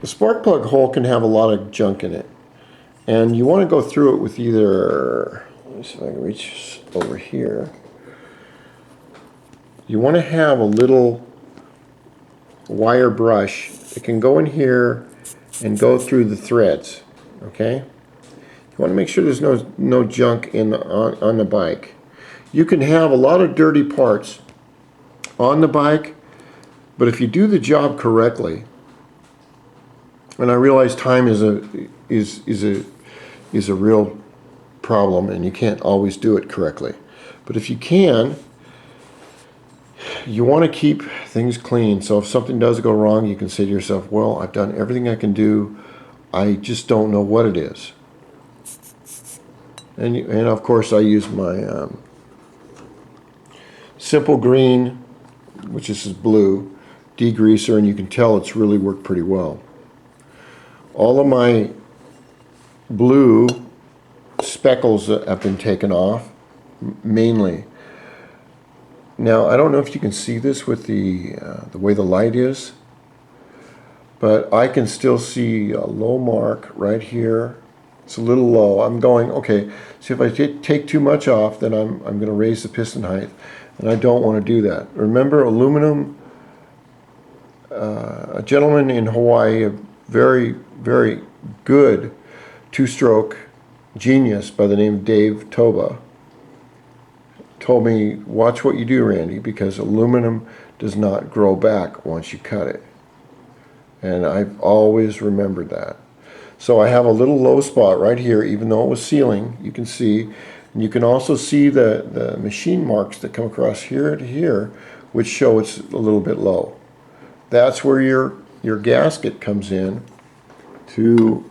The spark plug hole can have a lot of junk in it, and you want to go through it with either, let me see if I can reach over here. You want to have a little wire brush that can go in here and go through the threads, okay? You want to make sure there's no junk on the bike. You can have a lot of dirty parts on the bike, but if you do the job correctly, and I realize time is a real problem, and you can't always do it correctly. But if you can, you want to keep things clean. So if something does go wrong, you can say to yourself, well, I've done everything I can do. I just don't know what it is. And of course, I use my Simple Green, which is blue, degreaser, and you can tell it's really worked pretty well. All of my blue speckles have been taken off, mainly. Now, I don't know if you can see this with the way the light is, but I can still see a low mark right here. It's a little low. I'm going, okay, see if I take too much off, then I'm going to raise the piston height, and I don't want to do that. Remember, aluminum, a gentleman in Hawaii, a very, very good two-stroke genius by the name of Dave Toba, told me, watch what you do, Randy, because aluminum does not grow back once you cut it. And I've always remembered that. So I have a little low spot right here, even though it was sealing, you can see. And you can also see the machine marks that come across here to here, which show it's a little bit low. That's where your gasket comes in to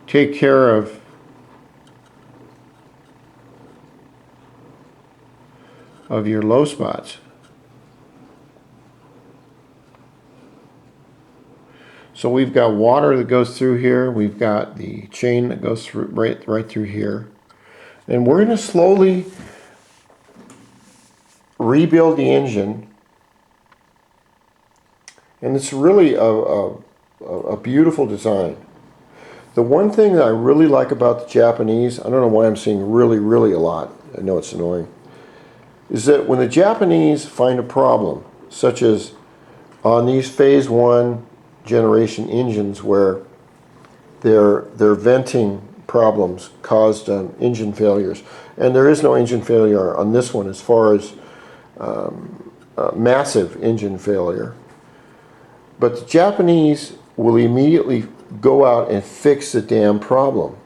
take care of your low spots. So we've got water that goes through here. We've got the chain that goes through right through here. And we're going to slowly rebuild the engine. And it's really a beautiful design. The one thing that I really like about the Japanese, I don't know why I'm saying really, really a lot, I know it's annoying, is that when the Japanese find a problem, such as on these phase 1 generation engines where their venting problems caused engine failures, and there is no engine failure on this one as far as massive engine failure, but the Japanese will immediately go out and fix the damn problem.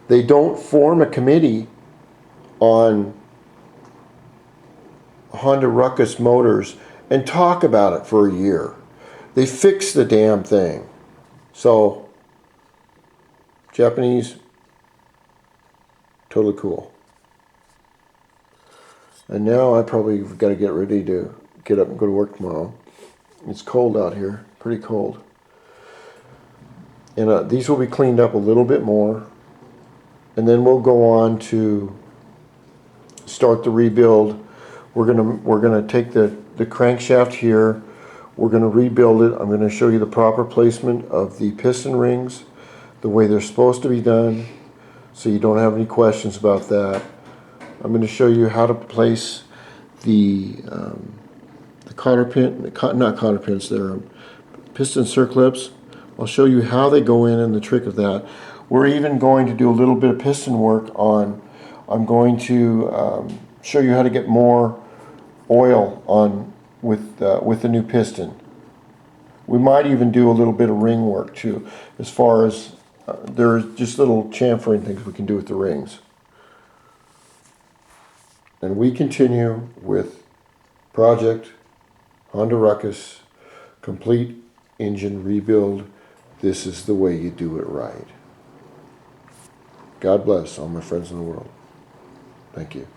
They don't form a committee on Honda RUCKUS motors and talk about it for a year. They fix the damn thing. So, Japanese, totally cool. And now I probably got to get ready to get up and go to work tomorrow. It's cold out here, pretty cold. And these will be cleaned up a little bit more, and then we'll go on to start the rebuild. We're gonna take the crankshaft here. We're gonna rebuild it. I'm gonna show you the proper placement of the piston rings, the way they're supposed to be done, so you don't have any questions about that. I'm going to show you how to place the cotter pin, not cotter pins, they're piston circlips. I'll show you how they go in and the trick of that. We're even going to do a little bit of piston work on, I'm going to show you how to get more oil on with the new piston. We might even do a little bit of ring work too, as far as there's just little chamfering things we can do with the rings. And we continue with Project Honda RUCKUS Complete Engine Rebuild. This is the way you do it right. God bless all my friends in the world. Thank you.